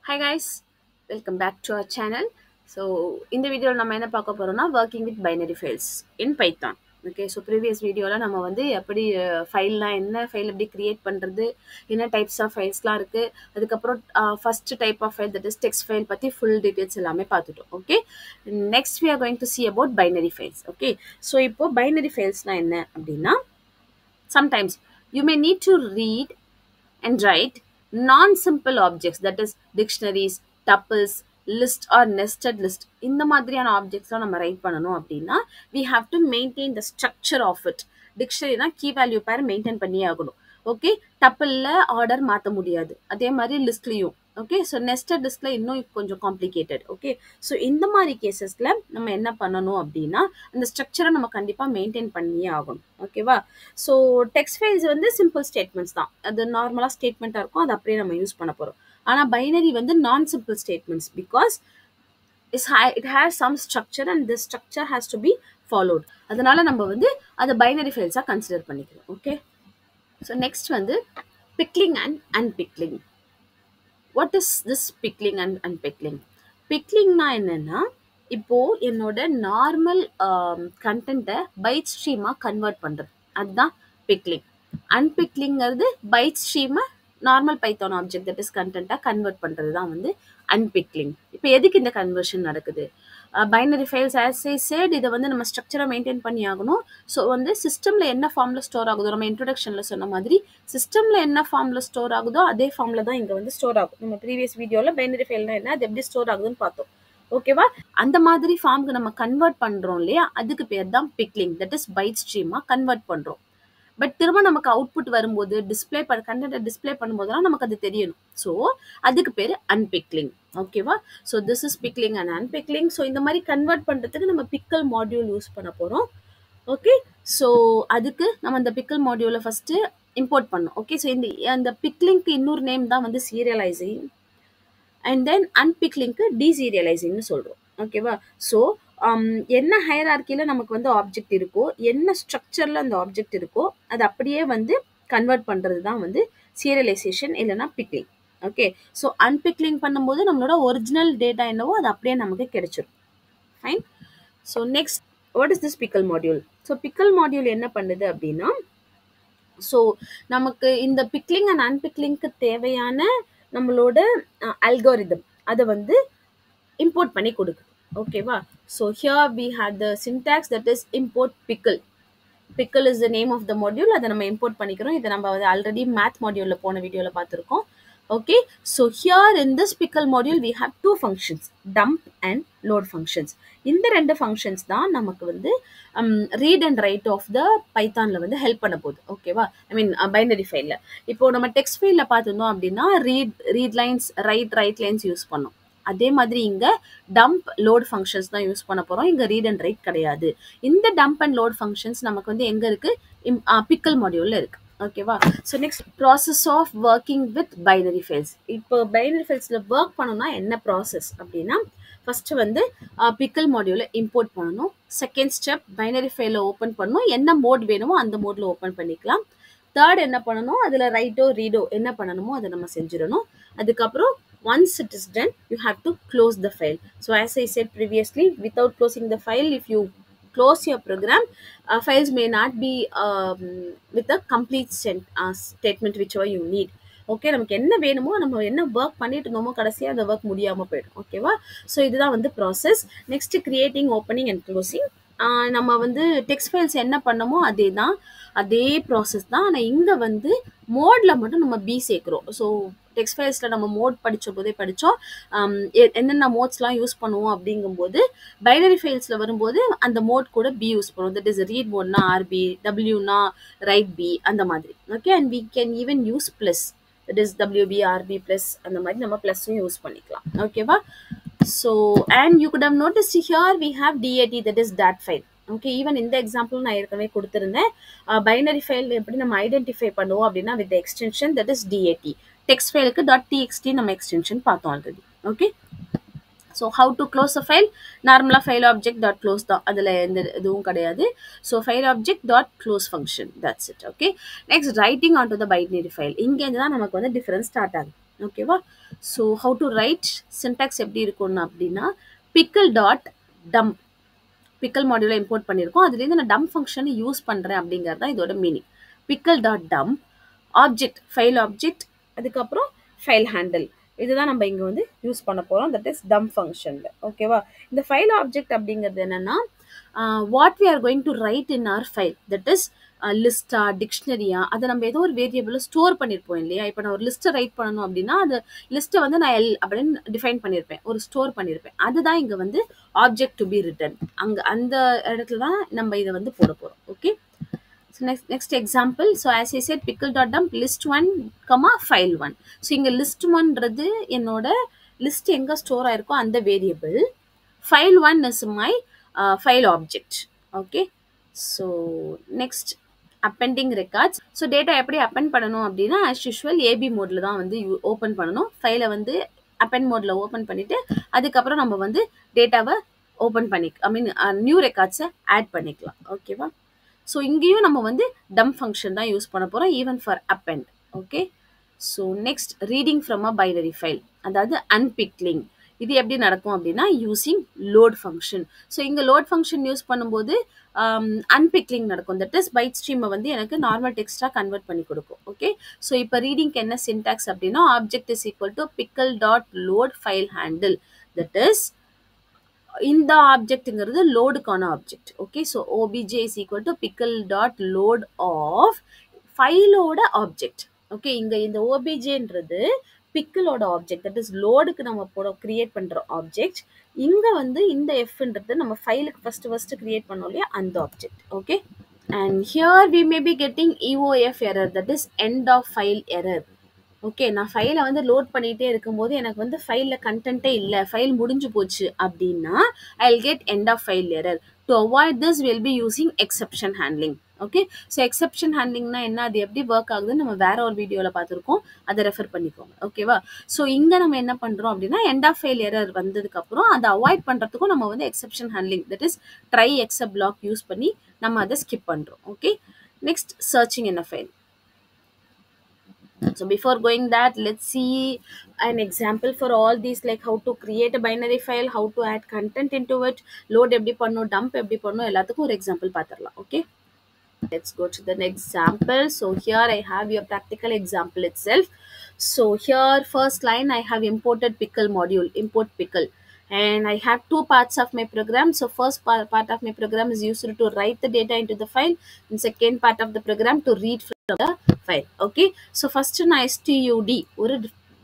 Hi guys, welcome back to our channel. So இந்த வீடியோவில் நம்ம என்ன பார்க்க போறோம்னா working with binary files in Python. Okay, so previous வீடியோவில் நம்ம வந்து எப்படி ஃபைல்லாம் என்ன ஃபைல் எப்படி கிரியேட் பண்ணுறது, என்ன டைப்ஸ் ஆஃப் ஃபைல்ஸ்லாம் இருக்குது, அதுக்கப்புறம் first type of file that is text file பற்றி ஃபுல் டீட்டெயில்ஸ் எல்லாமே பார்த்துட்டோம். Okay, next we are going to see about binary files. Okay, so இப்போ binary files-னா என்ன அப்படின்னா, sometimes you may need to read and write non-simple objects, that is dictionaries, tuples, list or nested list. இந்த மாதிரியான ஆப்ஜெக்ட்ஸ்லாம் நம்ம right பண்ணணும் அப்படின்னா we have to maintain the structure of it. டிக்ஷனரினா key value pair maintain பண்ணியே ஆகணும். Okay, டப்பிளில் order மாற்ற முடியாது, அதே மாதிரி லிஸ்ட்லேயும். ஓகே, ஸோ நெஸ்டட் லிஸ்ட்டில் இன்னும் கொஞ்சம் காம்ப்ளிகேட்டட். ஓகே, ஸோ இந்த மாதிரி கேசஸில் நம்ம என்ன பண்ணணும் அப்படின்னா அந்த ஸ்ட்ரக்சரை நம்ம கண்டிப்பாக மெயின்டைன் பண்ணியே ஆகணும். ஓகேவா? ஸோ டெக்ஸ்ட் ஃபைல்ஸ் வந்து சிம்பிள் ஸ்டேட்மெண்ட்ஸ் தான், அது நார்மலாக ஸ்டேட்மெண்ட்டாக இருக்கும், அது அப்படியே நம்ம யூஸ் பண்ண போகிறோம். ஆனால் பைனரி வந்து நான் simple statements, because it has some structure and this structure has to be followed. அதனால நம்ம வந்து அதை பைனரி ஃபைல்ஸாக கன்சிடர் பண்ணிக்கிறோம். ஓகே, ஸோ நெக்ஸ்ட் வந்து pickling and unpickling. What is this pickling and unpickling? பிக்லிங்னா என்னன்னா, இப்போ என்னோட நார்மல் கண்டென்ட்டை பைட் ஸ்ட்ரீமாக கன்வெர்ட் பண்ணுறது, அதுதான் பிக்லிங். அன்பிக்லிங்கிறது பைட் ஸ்ட்ரீமை normal Python object that is கண்டென்ட்டாக கன்வெர்ட் பண்ணுறது தான் வந்து அன்பிக்லிங். இப்போ எதுக்கு இந்த கன்வர்ஷன் நடக்குது? Binary files as I said, இதை வந்து நம்ம ஸ்ட்ரக்சரை மெயின்டைன் பண்ணி ஆகணும். ஸோ வந்து சிஸ்டமில் என்ன ஃபார்மில் ஸ்டோர் ஆகுதோ, நம்ம இன்ட்ரொடக்ஷனில் சொன்ன மாதிரி சிஸ்டமில் என்ன ஃபார்மில் ஸ்டோர் ஆகுதோ அதே ஃபார்மில் தான் இங்கே வந்து ஸ்டோர் ஆகும். நம்ம ப்ரீவியஸ் வீடியோவில் பைனரி ஃபைல்னா என்ன, அது எப்படி ஸ்டோர் ஆகுதுன்னு பார்த்தோம். ஓகேவா? அந்த மாதிரி ஃபார்முக்கு நம்ம கன்வெர்ட் பண்ணுறோம் இல்லையா, அதுக்கு பேர் தான் பிக்லிங், தட் இஸ் பைட் ஸ்ட்ரீமாக கன்வெர்ட் பண்ணுறோம். பட் திரும்ப நமக்கு அவுட்புட் வரும்போது டிஸ்பிளே கண்டென்ட்டை டிஸ்பிளே பண்ணும்போதெல்லாம் நமக்கு அது தெரியணும். ஸோ அதுக்கு பேர் அன்பிக்லிங். ஓகேவா? So this is pickling and unpickling. So இந்த மாதிரி கன்வெர்ட் பண்ணுறதுக்கு நம்ம பிக்கல் மாடியூல் யூஸ் பண்ண போகிறோம். ஓகே, ஸோ அதுக்கு நம்ம இந்த பிக்கல் மாடியூலை ஃபஸ்ட்டு இம்போர்ட் பண்ணோம். ஓகே, ஸோ இந்த பிக்லிங்க்கு இன்னொரு நேம் தான் வந்து சீரியலைசிங், அண்ட் தென் அன்பிக்லிங்க்கு டீசீரியலைசிங்னு சொல்கிறோம். ஓகேவா? ஸோ என்ன ஹையரார்க்கியில் நமக்கு வந்து ஆப்ஜெக்ட் இருக்கோ, என்ன ஸ்ட்ரக்சரில் அந்த ஆப்ஜெக்ட் இருக்கோ, அது அப்படியே வந்து கன்வெர்ட் பண்ணுறது தான் வந்து சீரியலைசேஷன், இல்லைனா பிக்லிங். ஓகே, ஸோ அன்பிக்லிங் பண்ணும்போது நம்மளோட ஒரிஜினல் டேட்டா என்னவோ அது அப்படியே நமக்கு கிடைச்சிடும். Fine. So next, what is this pickle module? So pickle module என்ன பண்ணுது அப்படின்னா, ஸோ நமக்கு இந்த பிக்லிங் அண்ட் அன்பிக்லிங்க்கு தேவையான நம்மளோட அல்காரிதம் அதை வந்து இம்போர்ட் பண்ணி கொடுக்குது. ஓகேவா? So here we have the syntax that is import pickle. Pickle is the name of the module, அதை நம்ம இம்போர்ட் பண்ணிக்கிறோம். இதை நம்ம ஆல்ரெடி மேத் மாடியூலில் போன வீடியோவில் பார்த்துருக்கோம். Okay, so here in this pickle module we have two functions, dump and load functions. இந்த ரெண்டு functions தான் நமக்கு வந்து read and write of the Pythonல வந்து help பண்ண போகுது. ஓகேவா? ஐ மீன் பைனரி ஃபைலில். இப்போ நம்ம டெக்ஸ்ட் ஃபைலில் பார்த்துருந்தோம் அப்படின்னா read lines, write lines use பண்ணோம். அதே மாதிரி இங்கே டம்ப் லோட் ஃபங்க்ஷன்ஸ் தான் யூஸ் பண்ண போகிறோம். இங்கே ரீட் அண்ட் ரைட் கிடையாது. இந்த டம்ப் அண்ட் லோட் ஃபங்க்ஷன்ஸ் நமக்கு வந்து எங்கே இருக்குது? பிக்கல் மாடியூலில் இருக்குது. ஓகேவா? So next, process of working with binary files. இப்போ பைனரி ஃபைல்ஸில் ஒர்க் பண்ணணும்னா என்ன ப்ராசஸ் அப்படின்னா, ஃபஸ்ட்டு வந்து பிக்கல் மாடியூலை இம்போர்ட் பண்ணணும். செகண்ட் ஸ்டெப், பைனரி ஃபைலை ஓப்பன் பண்ணணும். என்ன மோட் வேணுமோ அந்த மோடில் ஓப்பன் பண்ணிக்கலாம். தேர்ட் என்ன பண்ணணும், அதில் ரைட்டோ ரீடோ என்ன பண்ணணுமோ அதை நம்ம செஞ்சிடணும். அதுக்கப்புறம் once it is done, you have to close the file. So as I said previously, without closing the file, if you close your program, files may not be with a complete statement whichever you need. Okay, நமக்கு என்ன வேணுமோ, நம்ம என்ன work பண்ணிட்டு இருந்தோமோ கடைசியாக அந்த work முடியாமல் போயிடும். ஓகேவா? ஸோ இதுதான் வந்து process. Next, creating, opening and closing. நம்ம வந்து டெக்ஸ்ட் ஃபைல்ஸ் என்ன பண்ணமோ அதே ப்ராசஸ் தான். ஆனால் இங்கே வந்து மோடில் மட்டும் நம்ம பி சேர்க்குறோம். ஸோ டெக்ஸ்ட் ஃபைல்ஸில் நம்ம மோட் படித்த போதே படித்தோம், என்னென்ன மோட்ஸ்லாம் யூஸ் பண்ணுவோம் அப்படிங்கும்போது பைனரி ஃபைல்ஸில் வரும்போது அந்த மோட் கூட பி யூஸ் பண்ணுவோம். தட் இஸ் ரீட் மோட்னா ஆர்பி, டபிள்யூனா ரைட் பி, அந்த மாதிரி. Okay, and we can even use plus, that is டபிள்யூபி, ஆர்பி ப்ளஸ், அந்த மாதிரி நம்ம ப்ளஸ்ஸும் யூஸ் பண்ணிக்கலாம். ஓகேவா? So and you could have notice here we have DAT, that is dot file. Okay, even இந்த எக்ஸாம்பிள் நான் ஏற்கனவே கொடுத்துருந்தேன். பைனரி ஃபைல் எப்படி நம்ம ஐடென்டிஃபை பண்ணுவோம் அப்படின்னா with extension, that is DAT. Text ஃபைலுக்கு .txt நம்ம எக்ஸ்டென்ஷன் பார்த்தோம் already. Okay, so how to close a file? நார்மலாக ஃபைல் ஆப்ஜெக்ட் டாட் க்ளோஸ் தான், அதில் எந்த இதுவும் கிடையாது. So file object dot close function, that's it. Okay, next, writing on to the binary file. இங்கேருந்து தான் நமக்கு வந்து டிஃபரன்ஸ் ஸ்டார்ட் ஆகுது. ஓகேவா? So how to write syntax எப்படி இருக்கும்னு அப்படின்னா பிக்கல் டாட் டம்ப் பிக்கல் மாடியூலை இம்போர்ட் பண்ணியிருக்கோம். அதுலேருந்து நான் டம்ப் ஃபங்க்ஷன் யூஸ் பண்ணுறேன் அப்படிங்கிறது தான் இதோட meaning. Pickle dot dump object file object அதுக்கப்புறம் ஃபைல் ஹேண்டில் இதுதான் நம்ம இங்கே வந்து யூஸ் பண்ண போகிறோம். தட் இஸ் டம்ப் ஃபங்க்ஷனில். ஓகேவா? இந்த ஃபைல் ஆப்ஜெக்ட் அப்படிங்கிறது என்னென்னா what we are going to write in our file that is லிஸ்டா டிக்ஷனரியா அதை நம்ம ஏதோ ஒரு வேரியபிளை ஸ்டோர் பண்ணியிருப்போம் இல்லையா? இப்போ நான் ஒரு லிஸ்ட்டை ரைட் பண்ணணும் அப்படின்னா அது லிஸ்ட்டை வந்து நான் எல் அப்படின்னு டிஃபைன் பண்ணியிருப்பேன், ஒரு ஸ்டோர் பண்ணியிருப்பேன். அதுதான் இங்கே வந்து ஆப்ஜெக்ட் டு பி ரிட்டன். அங்கே அந்த இடத்துல தான் நம்ம இதை வந்து போட போகிறோம். Okay, so next example. So as I said pickle.dump list1 file1. so இங்க list1 ன்றது என்னோட லிஸ்ட் எங்க ஸ்டோர் ஆயிருக்கோ அந்த variable. file1 is my file object. okay, so next appending records. so data எப்படி append பண்ணணும் அப்படின்னா as usual ab மோட்ல தான் வந்து ஓபன் பண்ணணும். ஃபைலை வந்து append மோட்ல ஓபன் பண்ணிட்டு அதுக்கப்புறம் நம்ம வந்து டேட்டாவை ஓபன் பண்ணி நியூ ரெக்கார்ட்ஸை ஆட் பண்ணிக்கலாம். ஓகேவா? ஸோ இங்கேயும் நம்ம வந்து டம்ப் ஃபங்க்ஷன் தான் யூஸ் பண்ண போகிறோம் even for append. Okay, so next reading from a binary file, அதாவது அன்பிக்லிங். இது எப்படி நடக்கும் அப்படின்னா யூசிங் லோட் ஃபங்க்ஷன். ஸோ இங்கே லோட் ஃபங்க்ஷன் யூஸ் பண்ணும்போது அன்பிக்லிங் நடக்கும். தட் இஸ் பைட் ஸ்ட்ரீமை வந்து எனக்கு நார்மல் டெக்ஸ்டாக கன்வெர்ட் பண்ணி கொடுக்கும். ஓகே, ஸோ இப்போ ரீடிங்க்கு என்ன சின்டாக்ஸ் அப்படின்னா object is equal to pickle dot load file handle. That is இந்த ஆப்ஜெக்ட்ங்கிறது லோடுக்கான object. Okay, so obj is equal to pickle dot load of ஃபைலோட ஆப்ஜெக்ட். ஓகே, இங்கே இந்த ஓபிஜேன்றது பிக்கலோட ஆப்ஜெக்ட். தட் இஸ் லோடுக்கு நம்ம கிரியேட் பண்ணுற ஆப்ஜெக்ட். இங்கே வந்து இந்த எஃப்ன்றது நம்ம ஃபைலுக்கு ஃபர்ஸ்ட் கிரியேட் பண்ணோம் இல்லையா அந்த object. Okay, and here we may be getting EOF error, that is end of file error. Okay, நான் ஃபைலை வந்து லோட் பண்ணிகிட்டே இருக்கும்போது எனக்கு வந்து ஃபைலில் கண்டென்ட்டே இல்லை, ஃபைல் முடிஞ்சு போச்சு அப்படின்னா I will get end of file error. To avoid this will be using exception handling. Okay, so exception ஹேண்ட்லிங்னா என்ன, அது எப்படி ஒர்க் ஆகுதுன்னு நம்ம வேற ஒரு வீடியோவில் பார்த்துருக்கோம், அதை ரெஃபர் பண்ணிக்கோங்க. ஓகேவா? ஸோ இங்கே நம்ம என்ன பண்ணுறோம் அப்படின்னா எண்ட் ஆஃப் ஃபைல் எரர் வந்ததுக்கப்புறம் அதை அவாய்ட் பண்ணுறதுக்கும் நம்ம வந்து exception handling that is try except block use பண்ணி நம்ம அதை ஸ்கிப் பண்ணுறோம். ஓகே, நெக்ஸ்ட் சர்ச்சிங் என்ன file. So before going that, let's see an example for all these, like how to create a binary file, how to add content into it, load எப்படி பண்ணணும், dump எப்படி பண்ணணும், எல்லாத்துக்கும் ஒரு example பார்த்துடலாம். Okay, let's go to the next example. So here I have your practical example itself. So here first line I have imported pickle module, import pickle, and I have two parts of my program. So first part of my program is used to write the data into the file, and second part of the program to read from the file. Okay, so first நான் std ஒரு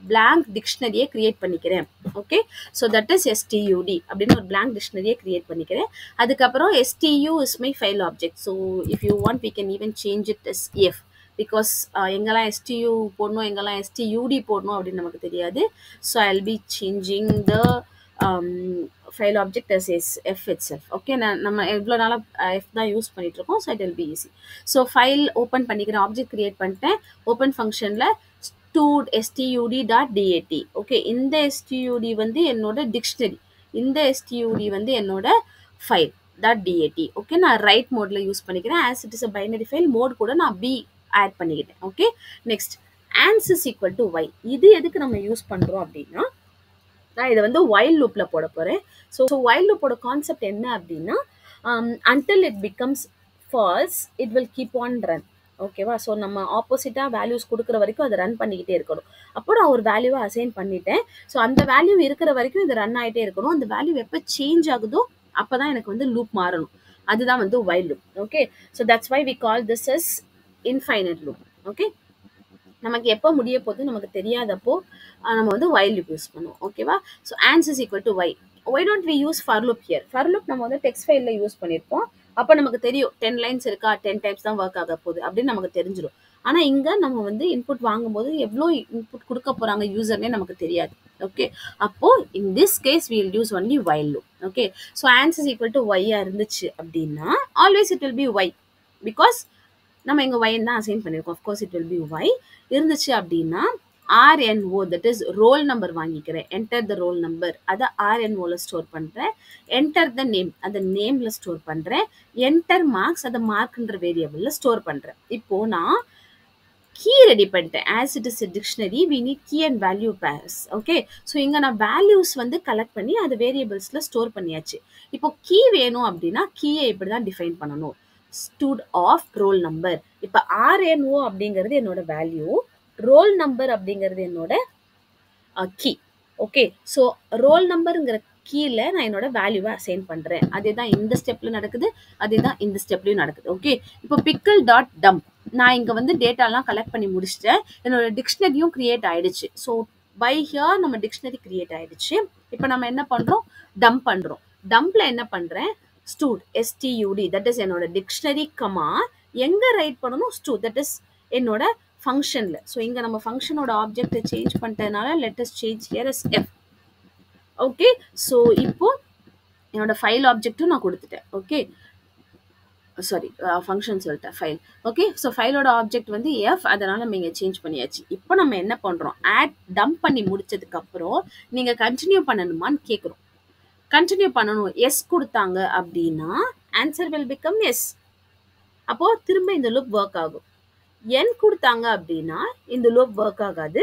blank dictionary create பண்ணிக்கிறேன். Okay, so that is std அப்படின்னு ஒரு blank dictionary create பண்ணிக்கிறேன். அதுக்கப்புறம் stu is my file object. So if you want we can even change it as f, because எங்கெல்லாம் stu போடணும் எங்கெல்லாம் stud போடணும் அப்படின்னு நமக்கு தெரியாது. So I'll be changing the file object as f itself. Okay, நம்ம எவ்வளோ நாளாக f தான் யூஸ் பண்ணிட்டு இருக்கோம். So it will be easy. So file open பண்ணிக்கிறேன், ஆப்ஜெக்ட் கிரியேட் பண்ணிட்டேன். ஓப்பன் ஃபங்க்ஷனில் stud.dat. ஓகே, இந்த stud வந்து என்னோட டிக்ஷனரி, இந்த stud வந்து என்னோட ஃபைல் .dat. ஓகே, நான் ரைட் மோடில் யூஸ் பண்ணிக்கிறேன். As it is a binary file mode கூட நான் b ஆட் பண்ணிக்கிட்டேன். Okay, next ans is equal to y. இது எதுக்கு நம்ம யூஸ் பண்ணுறோம் அப்படின்னா நான் இதை வந்து while loopல போட போகிறேன். ஸோ while loopோட கான்செப்ட் என்ன அப்படின்னா until it becomes false it will keep on run. ஓகேவா? ஸோ நம்ம ஆப்போசிட்டாக வேல்யூஸ் கொடுக்குற வரைக்கும் அதை ரன் பண்ணிக்கிட்டே இருக்கணும். அப்போ நான் ஒரு வேல்யூவை அசைன் பண்ணிட்டேன். ஸோ அந்த வேல்யூ இருக்கிற வரைக்கும் இது ரன் ஆகிட்டே இருக்கணும். அந்த வேல்யூ எப்போ சேஞ்ச் ஆகுதோ அப்போ தான் எனக்கு வந்து லூப் மாறணும். அதுதான் வந்து while loop. Okay, so that's why we call this as infinite loop. Okay, நமக்கு எப்போ முடிய போது நமக்கு தெரியாதப்போ நம்ம வந்து while loop யூஸ் பண்ணுவோம். ஓகேவா? So ans is equal to y. why don't we use for loop here? for loop நம்ம வந்து டெக்ஸ்ட் ஃபைலில் யூஸ் பண்ணியிருப்போம். அப்போ நமக்கு தெரியும் 10 லைன்ஸ் இருக்கா, 10 டைம்ஸ் தான் ஒர்க் ஆக போகுது அப்படின்னு நமக்கு தெரிஞ்சிடும். ஆனால் இங்கே நம்ம வந்து இன்புட் வாங்கும்போது எவ்வளோ இன்புட் கொடுக்க போகிறாங்க யூசர்னே நமக்கு தெரியாது. ஓகே, அப்போது in this case we will use only while loop. Okay, so ans is equal to y இருந்துச்சு அப்படின்னா always it will be y, because நம்ம இங்கே ஒய்ன்னு தான் அசைன் பண்ணியிருக்கோம். Of course it will be y இருந்துச்சு அப்படின்னா RNO that is roll number வாங்கிக்கிறேன். என்டர் த ரோல் நம்பர், அதை RNOவில் ஸ்டோர் பண்ணுறேன். என்டர் த நேம், அதை நேமில் ஸ்டோர் பண்ணுறேன். என்டர் மார்க்ஸ், அதை மார்க்ன்ற வேரியபிளில் ஸ்டோர் பண்ணுறேன். இப்போது நான் கீ ரெடி பண்ணிட்டேன். As it is a dictionary we need key and value pairs. Okay, so இங்கே நான் வேல்யூஸ் வந்து கலெக்ட் பண்ணி அது வேரியபிள்ஸில் ஸ்டோர் பண்ணியாச்சு. இப்போ கீ வேணும் அப்படின்னா கீயை இப்படி தான் டிஃபைன் பண்ணணும். Stud of roll number. இப்போ RNO அப்படிங்கிறது என்னோட வேல்யூ, ரோல் நம்பர் அப்படிங்கிறது என்னோட கீ. ஓகே, ஸோ ரோல் நம்பருங்கிற கீழே நான் என்னோட வேல்யூவை அசைன் பண்ணுறேன். அதே தான் இந்த ஸ்டெப்பில் நடக்குது, அதே தான் இந்த ஸ்டெப்லையும் நடக்குது. ஓகே, இப்போ பிக்கிள் டாட் டம்ப் நான் இங்கே வந்து டேட்டாலாம் கலெக்ட் பண்ணி முடிச்சுட்டேன். என்னோட டிக்ஷனரியும் கிரியேட் ஆகிடுச்சு. ஸோ பை ஹியர் நம்ம டிக்ஷனரி கிரியேட் ஆகிடுச்சு. இப்போ நம்ம என்ன பண்ணுறோம், டம்ப் பண்ணுறோம். டம்பில் என்ன பண்ணுறேன், ஸ்டூட் STUD தட் இஸ் என்னோட டிக்ஷனரி கமா எங்கே ரைட் பண்ணணும், ஸ்டூட் தட் இஸ் என்னோட ஃபங்க்ஷனில். ஸோ இங்கே நம்ம ஃபங்க்ஷனோட ஆப்ஜெக்டை சேஞ்ச் பண்ணிட்டதுனால let us change here as F. Okay, so இப்போ என்னோட ஃபைல் ஆப்ஜெக்ட்டும் நான் கொடுத்துட்டேன். ஓகே, சாரி ஃபங்க்ஷன் சொல்லிட்டேன், ஃபைல். ஓகே, ஸோ ஃபைலோட ஆப்ஜெக்ட் வந்து F, அதனால் நம்ம இங்கே சேஞ்ச் பண்ணியாச்சு. இப்போ நம்ம என்ன பண்ணுறோம், ஆட் டம்ப் பண்ணி முடிச்சதுக்கப்புறம் நீங்கள் கண்டினியூ பண்ணணுமான்னு கேட்குறோம். கண்டினியூ பண்ணணும், எஸ் கொடுத்தாங்க அப்படின்னா ஆன்சர் வில் பிகம் எஸ். அப்போது திரும்ப இந்த லூப் ஒர்க் ஆகும். n கொடுத்தாங்க அப்படின்னா இந்த லூப் ஒர்க் ஆகாது,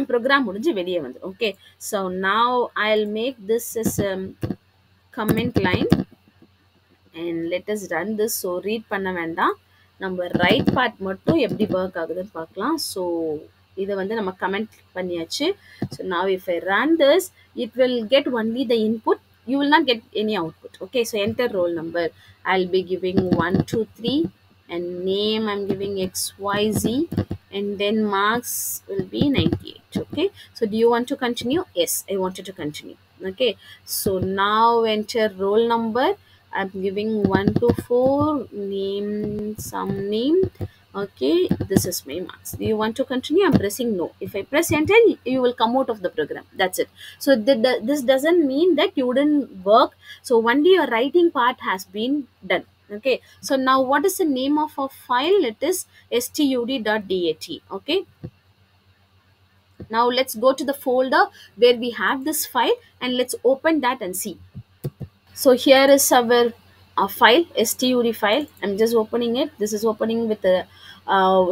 ப்ரோக்ராம் முடிஞ்சு வெளியே வந்து. Okay, so now I'll make this as a comment line and let us run this. So read பண்ண வேண்டாம், நம்ம ரைட் பார்ட் மட்டும் எப்படி ஒர்க் ஆகுதுன்னு பார்க்கலாம். ஸோ இதை வந்து நம்ம கமெண்ட் பண்ணியாச்சு. So now if I run this, it will get only the input, you will not get any output. Okay, so enter roll number. I'll be giving 1 2 3 and name I'm giving XYZ, and then marks will be 98. Okay, so do you want to continue? Yes, I wanted to continue. Okay, so now enter roll number. I'm giving 1 to 4, name some name. Okay, this is my marks. Do you want to continue? I'm pressing no. If I press enter, you will come out of the program. That's it. So this doesn't mean that you didn't work. So only your writing part has been done. Okay, so now what is the name of our file? It is stud.dat. okay, now let's go to the folder where we have this file and let's open that and see. So here is our file, stud file. I'm just opening it. This is opening with a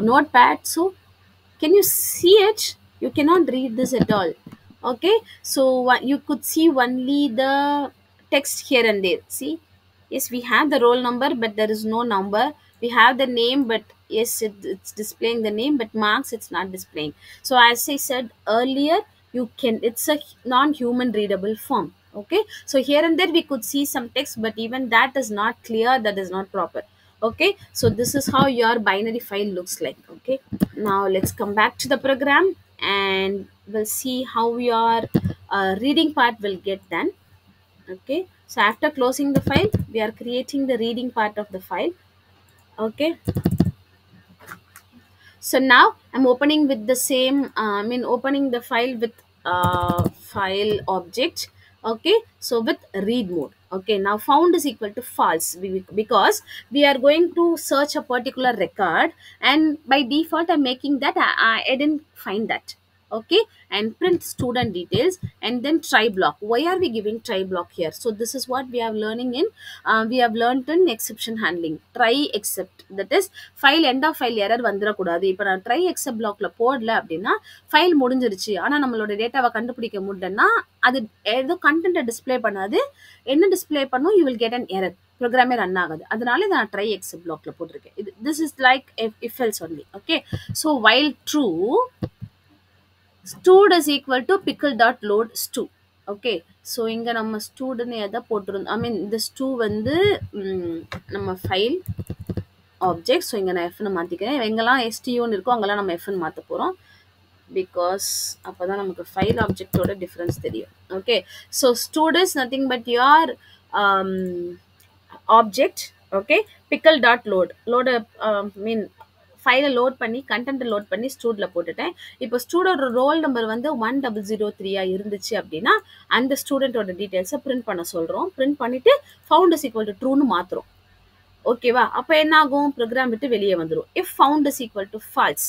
notepad. So can you see it? You cannot read this at all. Okay, so you could see only the text here and there. See, yes, we have the roll number, but there is no number. We have the name, but yes, it's displaying the name, but marks it's not displaying. So as I said earlier, it's a non-human readable form. Okay, so here and there we could see some text, but even that is not clear, that is not proper. Okay, so this is how your binary file looks like. Okay, now let's come back to the program and we'll see how your reading part will get done. Okay, so after closing the file, we are creating the reading part of the file. Okay, so now I'm opening with the same opening the file with file object. Okay, so with read mode. Okay, now found is equal to false because we are going to search a particular record, and by default I'm making that I didn't find that. Okay, and print student details and then try block. Why are we giving try block here? So this is what we are learning in we have learned in exception handling. Try except, that is file end of file error வந்துடக்கூடாது. இப்போ நான் try except blockல போடல அப்படின்னா file முடிஞ்சிருச்சு, ஆனால் நம்மளோட டேட்டாவை கண்டுபிடிக்க முடியலன்னா அது ஏதோ கண்டென்ட்டை டிஸ்பிளே பண்ணாது, என்ன டிஸ்பிளே பண்ணும், you will get an error, ப்ரோக்ராமே ரன் ஆகுது. அதனால இதை நான் ட்ரை எக்ஸெப்ட் பிளாக்ல போட்டிருக்கேன். This is like if else only. Okay, so while true stud is equal to pickle.load stu. Okay, so இங்கே நம்ம ஸ்டூடுன்னு எதை போட்டிருந்தோம், இந்த ஸ்டூ வந்து நம்ம ஃபைல் ஆப்ஜெக்ட். ஸோ இங்கே நான் எஃப்னு மாற்றிக்கிறேன். எங்கெல்லாம் எஸ்டியூன்னு இருக்கோ அங்கெல்லாம் நம்ம எஃப்னு மாற்ற போகிறோம், பிகாஸ் அப்போ தான் நமக்கு ஃபைல் ஆப்ஜெக்டோட டிஃப்ரென்ஸ் தெரியும். Okay, so stood is nothing but your object. Okay, pickle.load ஃபைலை லோட் பண்ணி கண்டென்ட்டை லோட் பண்ணி ஸ்டூடில் போட்டுட்டேன். இப்போ ஸ்டூடோட ரோல் நம்பர் வந்து 1003 இருந்துச்சு அப்படின்னா அந்த ஸ்டூடெண்ட்டோட டீட்டெயில்ஸை பிரிண்ட் பண்ண சொல்கிறோம். பிரிண்ட் பண்ணிவிட்டு ஃபவுண்ட் இஸ் ஈக்குவல் டு ட்ரூன்னு மாற்றுறோம். ஓகேவா, அப்போ என்ன ஆகும், ப்ரோக்ராம் விட்டு வெளியே வந்துடும். If found is equal to false,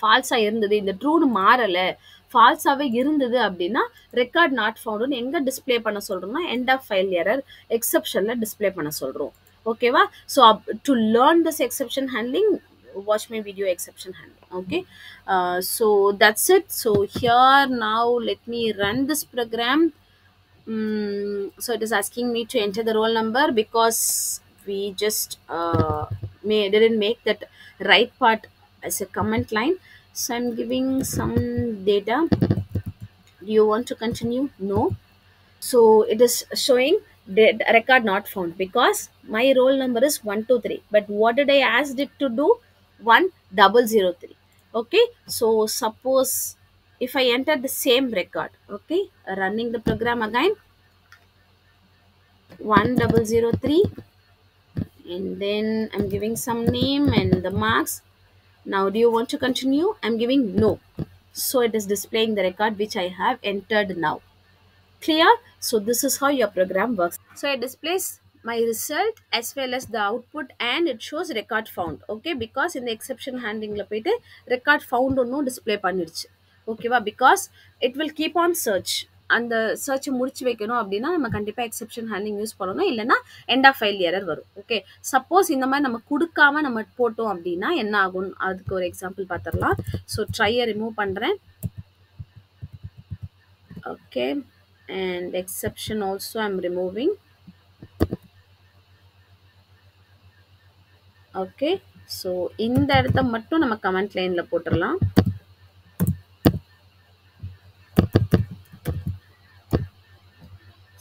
ஃபால்ஸாக இருந்தது, இந்த ட்ரூன்னு மாறலை, ஃபால்ஸாகவே இருந்தது அப்படின்னா ரெக்கார்ட் நாட் ஃபவுண்டுன்னு எங்கே டிஸ்பிளே பண்ண சொல்கிறோம்னா எண்ட் ஆஃப் ஃபைல் எரர் எக்ஸப்ஷனில் டிஸ்பிளே பண்ண சொல்கிறோம். ஓகேவா, so to learn this exception handling watch my video exception handling. Okay, so that's it. So here now let me run this program. So it is asking me to enter the roll number because we just didn't make that right part as a comment line. So I'm giving some data. Do you want to continue? No. So it is showing dead record not found because my roll number is 123, but what did I ask it to do? 1003. Okay, so suppose if I enter the same record, okay, running the program again, 1003, and then I'm giving some name and the marks. Now do you want to continue? I'm giving no. So it is displaying the record which I have entered now. Clear? So this is how your program works. So it displays my result as well as the output, and it shows record found. Okay, because in the exception handling la poite record found onno display பண்ணிடுச்சு. ஓகேவா, because it will keep on search. அந்த சர்ச்சை முடிச்சு வைக்கணும் அப்படின்னா நம்ம கண்டிப்பாக exception handling use பண்ணணும், இல்லைன்னா எண்ட் ஆஃப் ஃபைல் எரர் வரும். ஓகே, சப்போஸ் இந்த மாதிரி நம்ம கொடுக்காம நம்ம போட்டோம் அப்படின்னா என்ன ஆகும், அதுக்கு ஒரு எக்ஸாம்பிள் பார்த்துடலாம். ஸோ ட்ரையை ரிமூவ் பண்ணுறேன். Okay, and exception also I'm removing. Okay, so இந்த இடத்த மட்டும் நம்ம கமெண்ட் லைன்ல போட்டுடலாம்.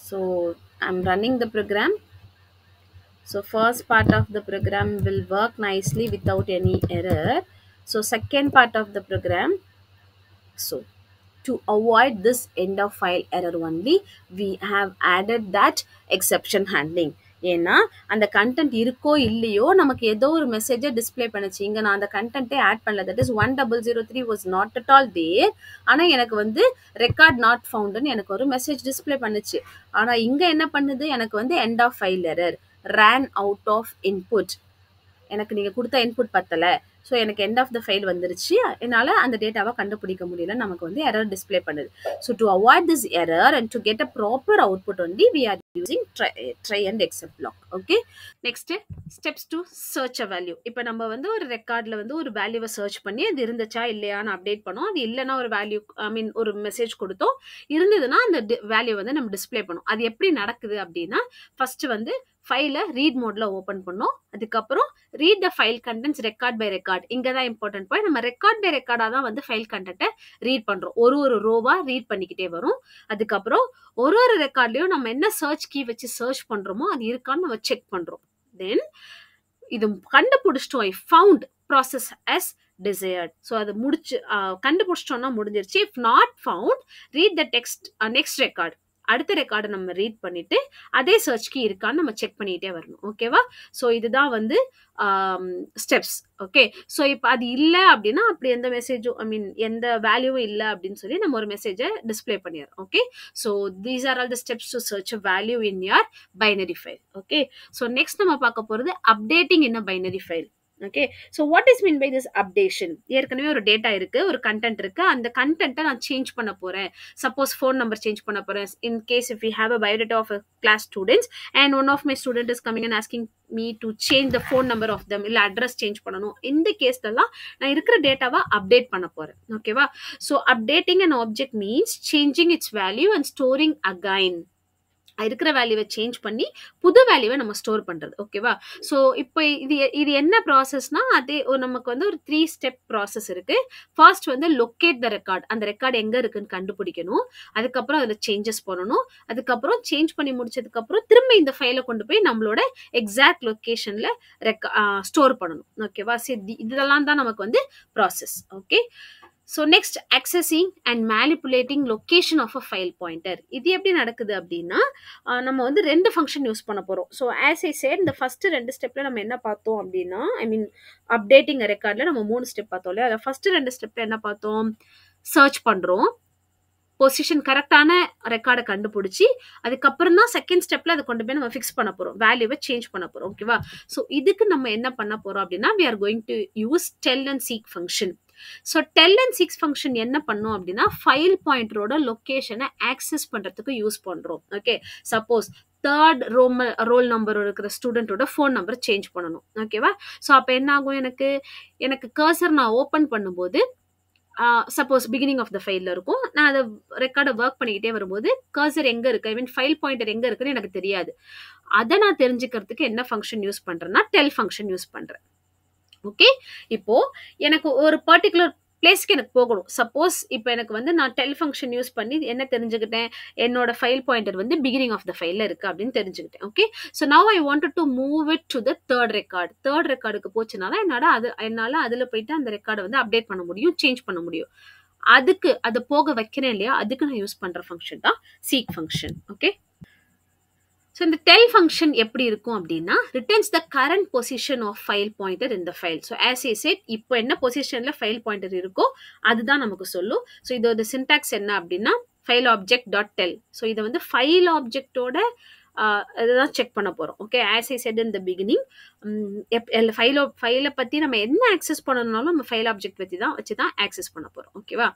So I'm running the program. So first part of the program will work nicely without any error. So second part of the program, so to avoid this end of file error only, we have added that exception handling. ஏன்னா அந்த content இருக்கோ இல்லையோ நமக்கு ஏதோ ஒரு மெசேஜை display பண்ணுச்சு. இங்கே நான் அந்த கண்டென்ட்டே ஆட் பண்ணல, that is 1003 was not at all there. ஆனால் எனக்கு வந்து ரெக்கார்ட் நாட் ஃபவுண்டுன்னு எனக்கு ஒரு மெசேஜ் டிஸ்பிளே பண்ணுச்சு. ஆனால் இங்கே என்ன பண்ணுது, எனக்கு வந்து end of file error, ran out of input, எனக்கு நீங்கள் கொடுத்த இன்புட் பத்தலை, ஸோ எனக்கு எண்ட் ஆஃப் த ஃபைல் வந்துருச்சு, என்னால் அந்த டேட்டாவை கண்டுபிடிக்க முடியல, நமக்கு வந்து எரர் டிஸ்பிளே பண்ணுது. So to avoid this error and to get a proper output only we are using try and except block. Okay, next steps to search a value. இப்போ நம்ம வந்து ஒரு ரெக்கார்டில் வந்து ஒரு வேல்யூவை சர்ச் பண்ணி அது இருந்துச்சா இல்லையான்னு அப்டேட் பண்ணோம். அது இல்லைன்னா ஒரு வேல்யூ ஒரு மெசேஜ் கொடுத்தோம், இருந்ததுன்னா அந்த வேல்யூ வந்து நம்ம டிஸ்பிளே பண்ணோம். அது எப்படி நடக்குது அப்படின்னா, ஃபர்ஸ்ட் வந்து ஃபைலை ரீட் மோட்ல ஓப்பன் பண்ணோம். அதுக்கப்புறம் read the file contents record by record. இங்கே தான் இம்பார்ட்டன்ட் பாயிண்ட். நம்ம ரெக்கார்ட் பை ரெக்கார்டாக தான் வந்து ஃபைல் கண்டென்ட்டை ரீட் பண்ணுறோம். ஒரு ரோவா ரீட் பண்ணிக்கிட்டே வரும். அதுக்கப்புறம் ஒரு ரெக்கார்ட்லையும் நம்ம என்ன சர்ச் கீ வச்சு சர்ச் பண்ணுறோமோ அது இருக்கான்னு நம்ம செக் பண்ணுறோம். தென் இது கண்டுபிடிச்சிட்டோம், I found process as desired. So அது முடிச்சு கண்டுபிடிச்சிட்டோம்னா முடிஞ்சிருச்சு. If not found, read the text next record. அடுத்த ரெக்கார்டை நம்ம ரீட் பண்ணிட்டு அதே சர்ச் கீ இருக்கான்னு நம்ம செக் பண்ணிட்டே வரணும். ஓகேவா, ஸோ இதுதான் வந்து ஸ்டெப்ஸ். ஓகே, ஸோ இப்போ அது இல்லை அப்படின்னா அப்படி எந்த மெசேஜும் எந்த வேல்யூவும் இல்லை அப்படின்னு சொல்லி நம்ம ஒரு மெசேஜை டிஸ்பிளே பண்ணிடுறோம். Okay, so these are all the steps to search a value in your binary file. Okay, so next நம்ம பார்க்க போகிறது updating in a binary file. Okay, so what is mean by this updation? ஏற்கனவே ஒரு data இருக்கு, ஒரு content இருக்கு, அந்த கண்டென்ட்டை நான் சேஞ்ச் பண்ண போறேன். சப்போஸ் ஃபோன் நம்பர் சேஞ்ச் பண்ண போறேன். In case if you have a biodata of class students and one of my student is coming and asking me to change the phone number of them, இல்லை address change பண்ணணும். இந்த கேஸ்லாம் நான் இருக்கிற டேட்டாவை update பண்ண போறேன். ஓகேவா, so updating an object means changing it's value and storing again. இருக்கிற வேல்யூவை சேஞ்ச் பண்ணி புது வேல்யூவை நம்ம ஸ்டோர் பண்ணுறது. ஓகேவா, ஸோ இப்போ இது என்ன ப்ராசஸ்னா, அதே நமக்கு வந்து ஒரு 3 ஸ்டெப் ப்ராசஸ் இருக்குது. ஃபர்ஸ்ட் வந்து லொக்கேட் த ரெக்கார்ட், அந்த ரெக்கார்டு எங்கே இருக்குன்னு கண்டுபிடிக்கணும். அதுக்கப்புறம் அதில் சேஞ்சஸ் பண்ணணும். அதுக்கப்புறம் சேஞ்ச் பண்ணி முடிச்சதுக்கப்புறம் திரும்ப இந்த ஃபைலை கொண்டு போய் நம்மளோட எக்ஸாக்ட் லொக்கேஷனில் ஸ்டோர் பண்ணணும். ஓகேவா, சரி, இதெல்லாம் தான் நமக்கு வந்து process. Okay, so next accessing and manipulating location of a file pointer. இது எப்படி நடக்குது அப்படின்னா, நம்ம வந்து 2 ஃபங்க்ஷன் யூஸ் பண்ண போகிறோம். ஸோ ஆஸ் ஐ சேட், இந்த ஃபர்ஸ்ட் 2 ஸ்டெப்பில் நம்ம என்ன பார்த்தோம் அப்படின்னா, அப்டேட்டிங் ரெக்கார்டில் நம்ம 3 ஸ்டெப் பார்த்தோம் இல்லையா. அதில் ஃபர்ஸ்ட் 2 ஸ்டெப்பில் என்ன பார்த்தோம், சர்ச் பண்ணுறோம், பொசிஷன் கரெக்டான ரெக்கார்டை கண்டுபிடிச்சி அதுக்கப்புறம் தான் செகண்ட் ஸ்டெப்ல அதை கொண்டு போய் நம்ம ஃபிக்ஸ் பண்ண போறோம், வேல்யூவை சேஞ்ச் பண்ண போறோம். ஓகேவா, ஸோ இதுக்கு நம்ம என்ன பண்ண போறோம் அப்படின்னா, we are going to use tell and seek function. So tell and seek function என்ன பண்ணும் அப்படின்னா, ஃபைல் பாயிண்டரோட லொக்கேஷனை ஆக்சஸ் பண்றதுக்கு யூஸ் பண்றோம். Okay, suppose third roll number இருக்கிற ஸ்டூடெண்ட்டோட ஃபோன் நம்பர் சேஞ்ச் பண்ணணும். ஓகேவா? ஸோ அப்போ என்ன ஆகும், எனக்கு கர்சர் நான் ஓப்பன் பண்ணும்போது சப்போஸ் பிகினிங் ஆஃப் த ஃபைலில் இருக்கும், நான் அதை ரெக்கார்டை ஒர்க் பண்ணிக்கிட்டே வரும்போது கர்சர் எங்கே இருக்குது, ஐ மீன் ஃபைல் பாயிண்டர் எங்கே இருக்குன்னு எனக்கு தெரியாது. அதை நான் தெரிஞ்சுக்கிறதுக்கு என்ன ஃபங்க்ஷன் யூஸ் பண்ணுறேன்னா டெல் ஃபங்க்ஷன் யூஸ் பண்ணுறேன். ஓகே, இப்போ எனக்கு ஒரு பர்டிகுலர் பிளேஸ்க்கு எனக்கு போகணும். சப்போஸ் இப்போ எனக்கு நான் டெல் ஃபங்க்ஷன் யூஸ் பண்ணி என்ன தெரிஞ்சுக்கிட்டேன், என்னோட file pointer beginning of the ஃபைலில் இருக்குது அப்படின்னு தெரிஞ்சுக்கிட்டேன். Okay, so now I wanted to move it to the third ரெக்கார்டுக்கு போச்சுனால என்னால் அதில் போயிட்டு அந்த ரெக்கார்டை அப்டேட் பண்ண முடியும், சேஞ்ச் பண்ண முடியும். அதை போக வைக்கிறேன் இல்லையா, அதுக்கு நான் யூஸ் பண்ணுற ஃபங்க்ஷன் தான் சீக் ஃபங்க்ஷன். ஓகே, ஸோ இந்த டெல் ஃபங்க்ஷன் எப்படி இருக்கும் அப்படின்னா returns the current position of file pointer in the file. So as I said, இப்போ என்ன பொசிஷனில் ஃபைல் பாயிண்டர் இருக்கோ அதுதான் நமக்கு சொல்லும். ஸோ இதோட சின்டாக்ஸ் என்ன அப்படின்னா file object dot del. So இதை ஃபைல் ஆப்ஜெக்டோட இதுதான் செக் பண்ண போகிறோம். Okay, as I said in the beginning, ஃபைலை பற்றி நம்ம என்ன ஆக்சஸ் பண்ணணும்னாலும் நம்ம ஃபைல் ஆப்ஜெக்ட் வச்சு தான் ஆக்சஸ் பண்ண போகிறோம். ஓகேவா?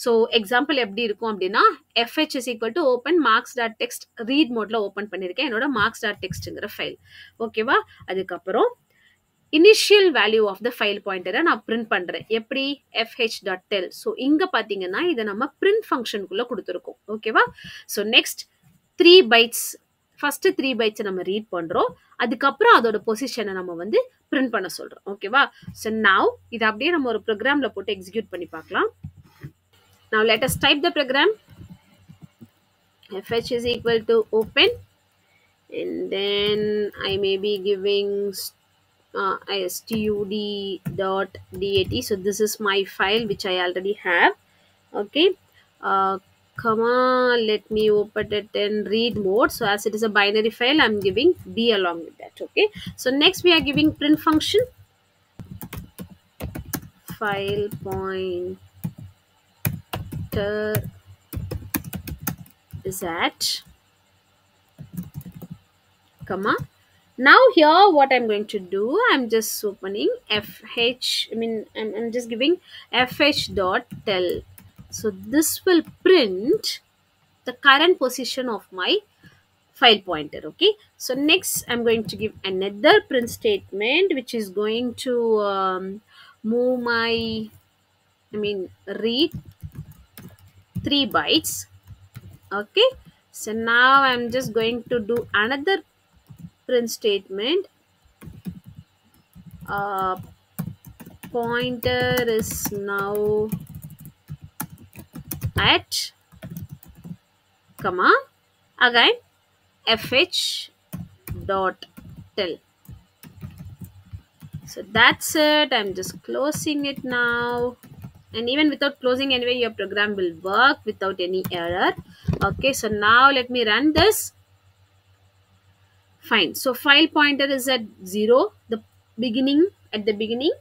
ஸோ எக்ஸாம்பிள் எப்படி இருக்கும் அப்படின்னா fh is equal to open marks.txt read மோட்ல ஓப்பன் பண்ணியிருக்கேன் என்னோட marks.txtங்கிற ஃபைல். ஓகேவா? அதுக்கப்புறம் initial value of the file பாயிண்டரை நான் பிரிண்ட் பண்ணுறேன். எப்படி? fh.tell. ஸோ இங்கே பார்த்தீங்கன்னா இதை நம்ம பிரிண்ட் ஃபங்க்ஷனுக்குள்ளே கொடுத்துருக்கோம். ஓகேவா? So next 3 bytes, first 3 bytes நம்ம ரீட் பண்ணுறோம். அதுக்கப்புறம் அதோட பொசிஷனை நம்ம பிரிண்ட் பண்ண சொல்கிறோம். ஓகேவா? ஸோ நவ் இதை அப்படியே நம்ம ஒரு ப்ரோக்ராமில் போட்டு எக்ஸிக்யூட் பண்ணி பார்க்கலாம். Now let us type the program. fh is equal to open, and then I may be giving stud.dat. So this is my file which I already have. Okay, comma, let me open it in read mode. So as it is a binary file, I'm giving b along with that. Okay, so next we are giving print function file pointer is at comma. Now here what I'm going to do, I'm just opening I'm just giving fh.tell. So this will print the current position of my file pointer. Okay, so next I'm going to give another print statement which is going to move my read 3 bytes. Okay, so now I'm just going to do another print statement. Pointer is now at comma again fh.tell. So that's it. I'm just closing it now. And even without closing, anyway, your program will work without any error. Okay, so now let me run this. Fine. So file pointer is at 0. At the beginning,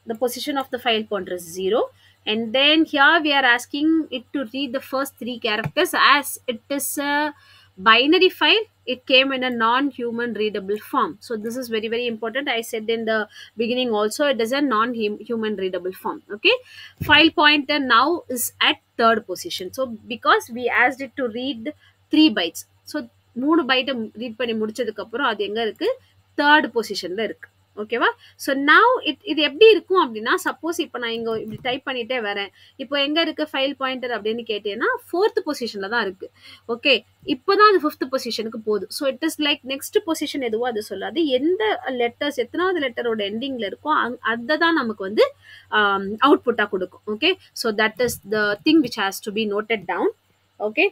the position of the file pointer is 0. And then here we are asking it to read the first 3 characters. As it is a binary file, it came in a non-human readable form. So this is very, very important. I said in the beginning also, it is a non-human readable form. Okay, file pointer now is at 3rd position. So because we asked it to read 3 bytes, so 3 byte read பண்ணி முடிச்சதுக்கு அப்புறம் அது எங்க இருக்கு? 3rd பொசிஷன்ல இருக்கு. ஓகேவா? So now இது எப்படி இருக்கும் அப்படின்னா, சப்போஸ் இப்போ நான் இங்கே இப்படி டைப் பண்ணிட்டே வரேன், இப்போ எங்கே இருக்குது ஃபைல் பாயிண்டர் அப்படின்னு கேட்டேன்னா 4th பொசிஷனில் தான் இருக்குது. ஓகே, இப்போ தான் அது 5th பொசிஷனுக்கு போகுது. So it is like next position எதுவோ அது சொல்லாது, எந்த லெட்டர்ஸ் எத்தனாவது லெட்டரோட எண்டிங்கில் இருக்கோ அதை தான் நமக்கு அவுட்புட்டாக கொடுக்கும். Okay, so that is the thing which has to be noted down. Okay,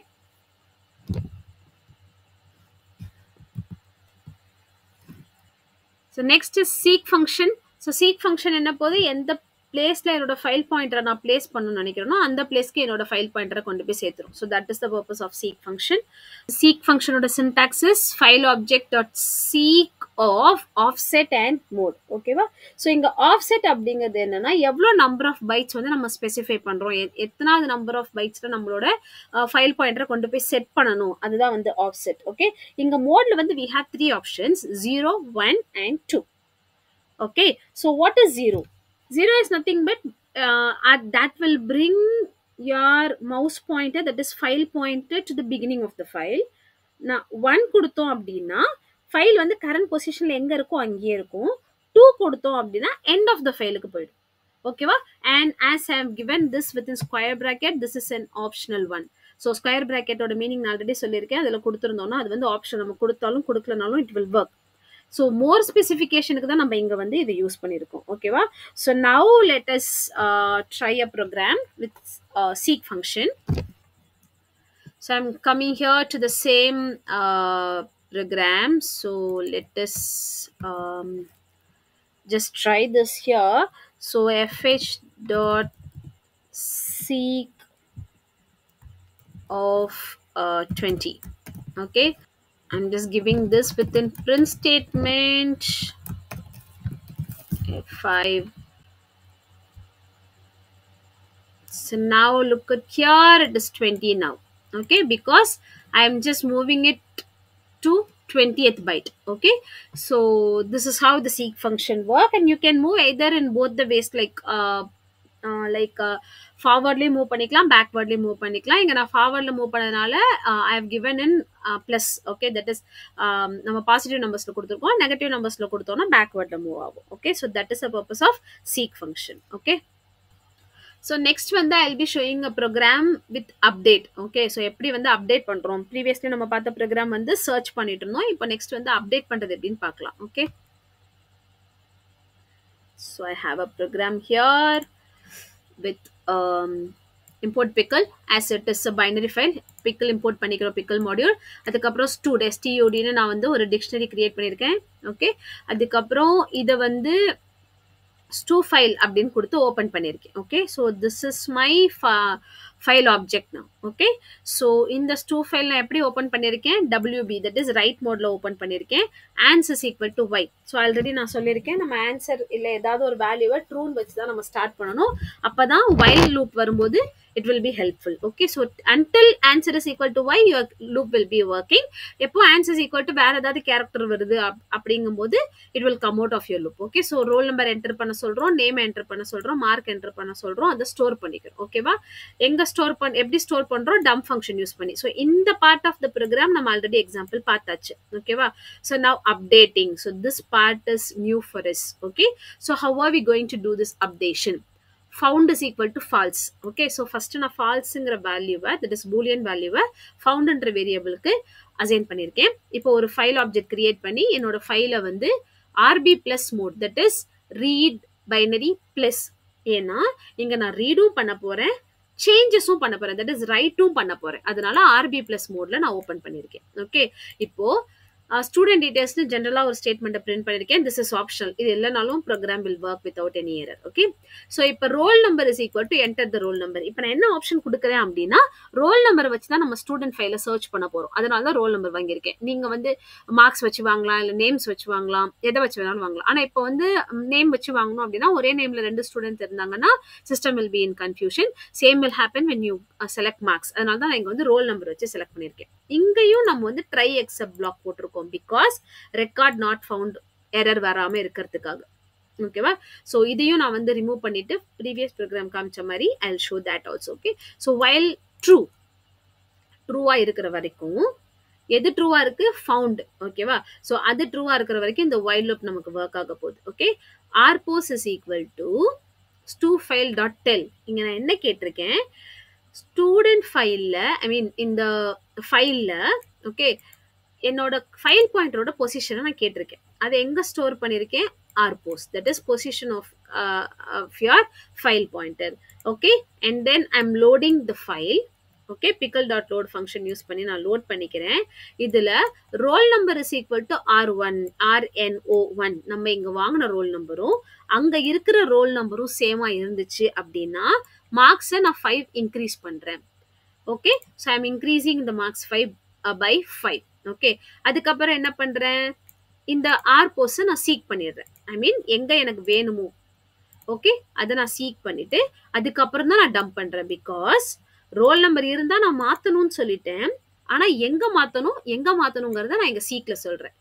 so next is seek function. So seek function என்ன போது, எந்த பிளேஸ்ல என்னோட ஃபைல் பாயிண்டரை நான் பிளேஸ் பண்ணணும்னு நினைக்கிறேனோ அந்த பிளேஸ்க்கு என்னோட ஃபைல் பாயிண்டரை கொண்டு போய் சேர்த்துரும். So that is the purpose of seek function. seek functionோட syntax is file object dot seek of offset and mode. ஓகேவா? ஸோ இங்கே ஆஃப்செட் அப்படிங்கிறது என்னன்னா, எவ்வளோ நம்பர் ஆஃப் பைட்ஸ் நம்ம ஸ்பெசிஃபை பண்ணுறோம், எத்தனாவது நம்பர் ஆஃப் பைட்ஸில் நம்மளோட ஃபைல் பாயிண்டரை கொண்டு போய் செட் பண்ணணும், அதுதான் ஆஃப்செட். ஓகே, இங்கே மோடில் we have 3 options, 0, 1 and 2. Okay, so what is 0? 0 is nothing but that will bring your mouse pointer, that is file pointer, to the beginning of the file. நான் 1 கொடுத்தோம் அப்படின்னா ஃபைல் வந்து current பொசிஷன்ல எங்க இருக்கோ அங்கேயே இருக்கும். 2 கொடுத்தோம் அப்படின்னா எண்ட் ஆஃப் த ஃபைலுக்கு போயிடும். ஓகேவா? And as I have given this within square bracket, this is an optional one. So square பிராக்கெட்டோட மீனிங் நான் ஆல்ரெடி சொல்லியிருக்கேன். அதில் கொடுத்துருந்தோம்னா அது வந்து ஆப்ஷன், நம்ம கொடுத்தாலும் கொடுக்கலனாலும் it will work. So more ஸ்பெசிஃபிகேஷனுக்கு தான் நம்ம இங்கே வந்து இதை யூஸ் பண்ணியிருக்கோம். ஓகேவா? So now let us try a program with seek function. So I'm coming here to the same program. So let us just try this here. So fh dot seek of 20. Okay, I'm just giving this within print statement f5. So now look at here, it is 20 now. Okay, because I'm just moving it to 20th byte. Okay, so this is how the seek function work, and you can move either in both the ways, like forwardly move பண்ணிக்கலாம், backwardly move பண்ணிக்கலாம். இங்க நான் forwardல move பண்ணனால I have given in plus. Okay, that is நம்ம positive numbersல கொடுத்திருக்கோம், negative numbersல கொடுத்தோம்னா backwardல move ஆகும். Okay, so that is the purpose of seek function. Okay, so next வந்து I'll be showing a program with update. Okay, so எப்படி வந்து update பண்றோம். previously நம்ம பார்த்த program வந்து search பண்ணிட்டு இருந்தோம். இப்போ next வந்து update பண்றது எப்படின்னு பார்க்கலாம். Okay, so I have a program here with import pickle, as it is a binary file. pickle import பண்ணிக்கிறோம், pickle module. அதுக்கப்புறம் stud ன்னு நான் வந்து ஒரு dictionary create பண்ணியிருக்கேன். ஓகே, அதுக்கப்புறம் இதை வந்து stu file அப்படின்னு கொடுத்து ஓப்பன் பண்ணியிருக்கேன். Okay, so this is my file object now. Okay, so இந்த stu ஃபைல் நான் எப்படி ஓப்பன் பண்ணியிருக்கேன், wb, தட் இஸ் ரைட் மோட்ல ஓப்பன் பண்ணியிருக்கேன். Answer is equal to y. So already நான் சொல்லியிருக்கேன், நம்ம ஆன்சர் இல்லை ஏதாவது ஒரு வேல்யூவை ட்ரூன்னு வச்சு தான் நம்ம ஸ்டார்ட் பண்ணணும். அப்போ தான் while லூப் வரும்போது it will be helpful. Okay, so until answer is equal to y, your loop will be working. எப்போ answer is equal to வேற ஏதாவது கேரக்டர் வருது அப்படிங்கும்போது it will come out of your loop. Okay, so roll number enter பண்ண சொல்றோம், name enter பண்ண சொல்றோம், mark enter பண்ண சொல்றோம், அதை ஸ்டோர் பண்ணிக்கிறோம். ஓகேவா? எங்க ஸ்டோர் எப்படி ஸ்டோர் பண்றோம், டம்ப் ஃபங்க்ஷன் யூஸ் பண்ணி. ஸோ இந்த பார்ட் ஆஃப் த ப்ரோக்ராம் நம்ம ஆல்ரெடி எக்ஸாம்பிள் பார்த்தாச்சு. ஓகேவா? So now updating. So this part is new for us. Okay, so how are we going to do this updation? Found is equal to false. Okay, so first நான் falseங்கிற வேல்யூவை, that is boolean வேல்யூவை foundன்ற வேரியபிளுக்கு assign பண்ணியிருக்கேன். இப்போ ஒரு file object create பண்ணி என்னோட ஃபைலை வந்து rb plus mode, that is read binary plus. ஏன்னா இங்க நான் ரீடும் பண்ண போறேன், சேஞ்சஸும் பண்ண போறேன், that is ரைட்டும் பண்ண போறேன். அதனால rb plus modeல நான் ஓப்பன் பண்ணியிருக்கேன். ஓகே, இப்போ ஸ்டூடெண்ட் டீடைல்ஸ்னு ஜென்ரலாக ஒரு ஸ்டேட்மெண்ட்டை பிரிண்ட் பண்ணியிருக்கேன். This is optional. இது இல்லைனாலும் program will work without any error. Okay, so இப்போ roll number is equal to enter the roll number. இப்போ நான் என்ன ஆப்ஷன் கொடுக்குறேன் அப்படின்னா, ரோல் நம்பரை வச்சு தான் நம்ம ஸ்டூடெண்ட் ஃபைலை சர்ச் பண்ண போகிறோம். அதனால தான் ரோல் நம்பர் வாங்கியிருக்கேன். நீங்கள் வந்து மார்க்ஸ் வச்சு வாங்கலாம், இல்லை நேம்ஸ் வச்சு வாங்கலாம், எதை வச்சு வேணாலும் வாங்கலாம். ஆனால் இப்போ வந்து நேம் வச்சு வாங்கணும் அப்படின்னா, ஒரே நேமில் 2 ஸ்டூடெண்ட்ஸ் இருந்தாங்கன்னா system will be in confusion. Same will happen when you select marks. அதனால தான் நான் இங்கே வந்து ரோல் நம்பர் வச்சு செலக்ட் பண்ணியிருக்கேன். இங்கேயும் நம்ம வந்து ட்ரை எக்ஸப்ட் பிளாக் போட்டிருக்கோம், because record not found error வராமல் இருக்கிறதுக்காக. ஓகேவா? ஸோ இதையும் நான் வந்து ரிமூவ் பண்ணிட்டு ப்ரீவியஸ் ப்ரோக்ராம் காமிச்ச மாதிரி I will show that also. Okay, so while ட்ரூவா இருக்கிற வரைக்கும், எது ட்ரூவா இருக்கு, ஃபவுண்ட். ஓகேவா? ஸோ அது ட்ரூவா இருக்கிற வரைக்கும் இந்த வைல் லூப் நமக்கு ஒர்க் ஆக போகுது. Okay, rpos is equal to stufile.tell. இங்க நான் என்ன கேட்டிருக்கேன், ஸ்டூடெண்ட் ஃபைல்ல, ஐ மீன் இந்த ஃபைல்ல, ஓகே, என்னோட ஃபைல் பாயிண்டரோட பொசிஷனை நான் கேட்டிருக்கேன். அதை எங்க ஸ்டோர் பண்ணியிருக்கேன், rpos, that is position of your file pointer. Okay, and then I'm loading the file. Okay, pickle.load function use பண்ணி நான் லோட் பண்ணிக்கிறேன். இதுல role number is equal to rno1. நம்ம இங்க வாங்கின ரோல் நம்பரும் அங்க இருக்கிற ரோல் நம்பரும் சேமா இருந்துச்சு அப்படின்னா மார்க்ஸை நான் 5 இன்க்ரீஸ் பண்றேன். Okay, so I am increasing இந்த மார்க்ஸ் 5 by 5. ஓகே, அதுக்கப்புறம் என்ன பண்றேன், இந்த rpos நான் சீக் பண்ணிடுறேன். ஐ மீன் எங்க எனக்கு வேணுமோ, ஓகே, அதை நான் சீக் பண்ணிட்டு அதுக்கப்புறம் தான் நான் டம்ப் பண்றேன். பிகாஸ் ரோல் நம்பர் இருந்தா நான் மாத்தணும்னு சொல்லிட்டேன், ஆனா எங்க மாத்தணுங்கிறத நான் இங்க சீக்ல சொல்றேன்.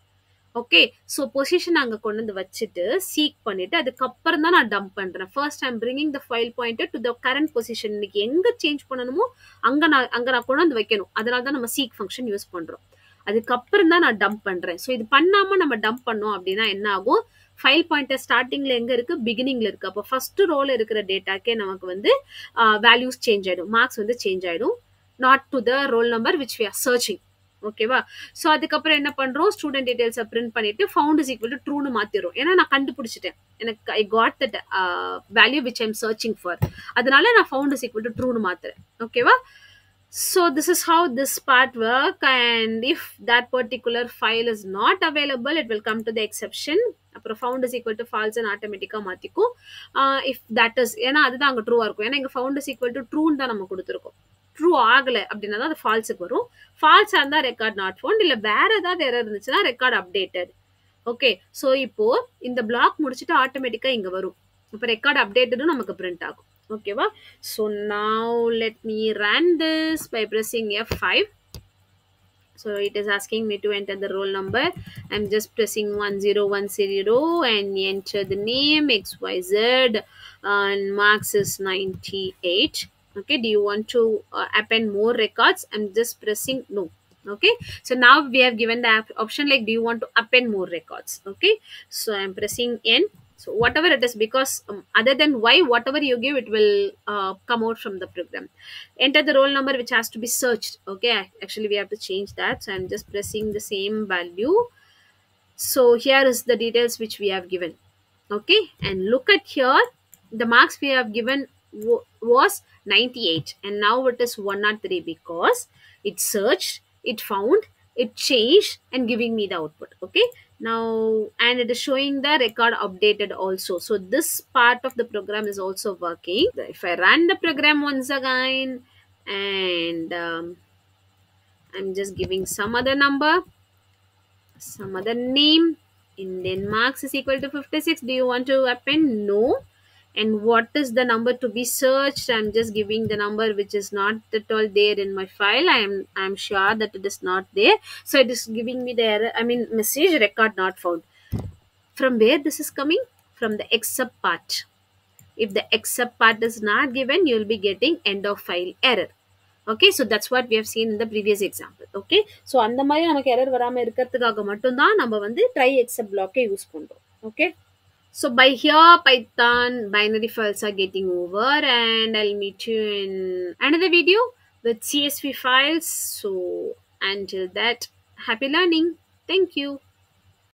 ஓகே, ஸோ பொசிஷன் அங்கே கொண்டு வந்து வச்சுட்டு சீக் பண்ணிட்டு அதுக்கப்புறம் தான் நான் டம்ப் பண்றேன். First I'm bringing the file pointer to the current position. இன்னைக்கு எங்க சேஞ்ச் பண்ணணுமோ அங்க நான் கொண்டு வந்து வைக்கணும். அதனால தான் நம்ம சீக் ஃபங்க்ஷன் யூஸ் பண்றோம். அதுக்கப்புறம் தான் நான் டம்ப் பண்றேன். ஸோ இது பண்ணாம நம்ம டம்ப் பண்ணோம் அப்படின்னா என்ன ஆகும், ஃபைல் பாயிண்டர் ஸ்டார்டிங்ல எங்க இருக்கு, பிகினிங்ல இருக்கு. அப்போ ஃபர்ஸ்ட் ரோல இருக்கிற டேட்டாக்கே நமக்கு வந்து வேல்யூஸ் சேஞ்ச் ஆயிடும், மார்க்ஸ் வந்து சேஞ்ச் ஆயிடும், not to the roll number which we are searching. ஓகேவா? ஸோ அதுக்கப்புறம் என்ன பண்றோம், ஸ்டூடெண்ட் டீடைல்ஸை பிரிண்ட் பண்ணிட்டு ஃபவுண்ட் இஸ் ஈக்குவல் டு ட்ரூன்னு மாத்திரும். ஏன்னா நான் கண்டுபிடிச்சிட்டேன், எனக்கு I got that value which I'm searching for. அதனால நான் ஃபவுண்ட் இஸ் ஈக்குவல் டு ட்ரூன்னு மாத்துறேன். ஓகேவா? So this is how this part work, and if that particular file is not available, it will come to the exception. அப்புறம் found is equal to false and automatic மாத்திக்கும். If that is, ஏன்னா அதுதான் அங்க ட்ரூவா இருக்கும். ஏன்னா இங்க found is equal to true தான் நம்ம கொடுத்துருக்கோம். ட்ரூ ஆகல அப்படின்னா தான் அது ஃபால்ஸுக்கு வரும். ஃபால்ஸா இருந்தா ரெக்கார்ட் நாட் ஃபவுண்ட், இல்ல வேற ஏதாவது எரர் இருந்துச்சுன்னா ரெக்கார்ட் அப்டேட்டட். ஓகே, ஸோ இப்போ இந்த பிளாக் முடிச்சுட்டு ஆட்டோமேட்டிக்கா இங்க வரும். இப்போ ரெக்கார்ட் அப்டேட்டடும் நமக்கு பிரிண்ட் ஆகும். ஓகேவா? So now let me run this by pressing F5. So it is asking me to enter the roll number. I'm just pressing 1010 and enter the name XYZ, and marks is 98. Okay, do you want to append more records? I'm just pressing no. Okay, so now we have given the option like, do you want to append more records? Okay, so I'm pressing N. So whatever it is, because other than Y, whatever you give, it will come out from the program. Enter the roll number which has to be searched. Okay, actually we have to change that, so I'm just pressing the same value. So here is the details which we have given. Okay, and look at here, the marks we have given was 98, and now it is 103 because it searched, it found, it changed and giving me the output. Okay, now, and it is showing the record updated also. So this part of the program is also working. If I run the program once again, and I'm just giving some other number, some other name, Indian marks is equal to 56. Do you want to append? No. And what is the number to be searched? I'm just giving the number which is not at all there in my file. I'm sure that it is not there, so it is giving me the error, I mean message record not found. From where this is coming? From the except part. If the except part is not given, you will be getting end of file error. Okay, so that's what we have seen in the previous example. Okay, so அந்த மாதிரி நமக்கு error வராம இருக்கிறதுக்காக மட்டும் தான் நம்ம வந்து try except block use பண்றோம். Okay, so by here Python binary files are getting over, and I'll meet you in another video with CSV files. So until that, happy learning. Thank you.